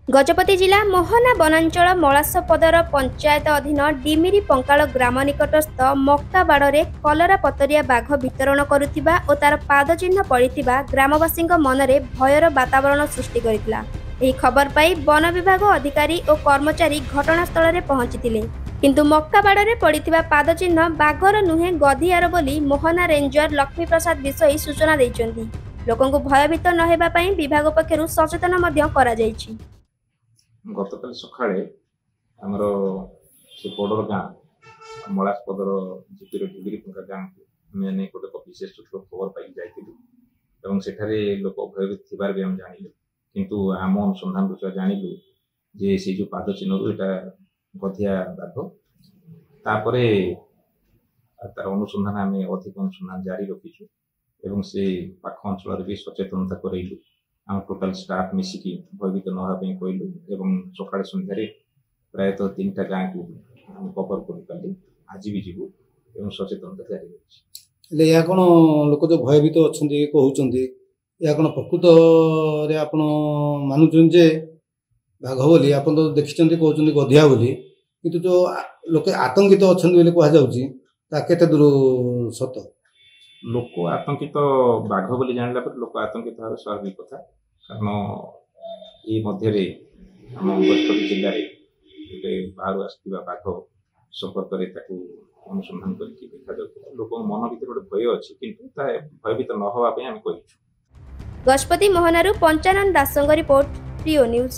गजपति जिला मोहना वनांचल मलासपदर पंचायत अधीन डिमिरी पंकाल ग्राम निकटस्थ मक्काबाड़े कलरा पतरिया बाघ वितरण करुथिबा और तार पादचिह्न पड़िथिबा ग्रामवासी मनरे भयर वातावरण सृष्टि करितला। एही खबर पाई वन विभाग अधिकारी और कर्मचारी घटनास्थल में पहुंचीथिले, किंतु मक्काबाड़े पड़िथिबा पादचिह्न बाघर नुहे गधियार बोली मोहना रेंजर लक्ष्मी प्रसाद विषयी सूचना दैछन्ती। लोकंकु भयभीत न हेबा पई विभाग पक्षरु सचेतन मध्य करा जायछि। गतकाल सकाळे आमर से बड़र गाँ मलासपदर जीपीर डिग्री पंका गाँ मैंने गोटे विशेष सूत्र खबर पाई जाइलु सेठारे लोक भयभीत थिबार भी हम जानिलु, किंतु आम अनुसंधान जानिलु जे से जो पाद चिन्ह एटा गधिया बाघ। तापरे तार अनुसंधान आम अधिक अनुसंधान जारी रखीचु एवं से पाख अंचल भी सचेतनता करैलु। आम टोटाल स्टाफ मिसिकी भयभीत नहापी कहलु एवं सकाଳେ सन्धारे प्रायतः 3टा गाँ को कवर कर आज भी जीवु एवं सचेतनता जारी रही। या कौन लोक जो भयभीत अच्छा कहते या कौन प्रकृत आपण मानुन जे बाघ बोली आप तो देखी कहते गधिया बोली, किंतु जो लोके आतंकित अच्छा कहते दूर सत लोक आतंकित बाघ बोली जानला पर लोक आतंकित होगा स्वाभाविक कथा, कारण ये मध्य आम गजपति जिले में गोटे बाहर आसवा बाघ संपर्क में अनुसंधान करके देखा जाता लोक मन भर गोटे भय अच्छी, किंतु भयभीत न होगा आम कह। गजपति मोहनारू पंचानन दासंग रिपोर्ट, प्रियो न्यूज।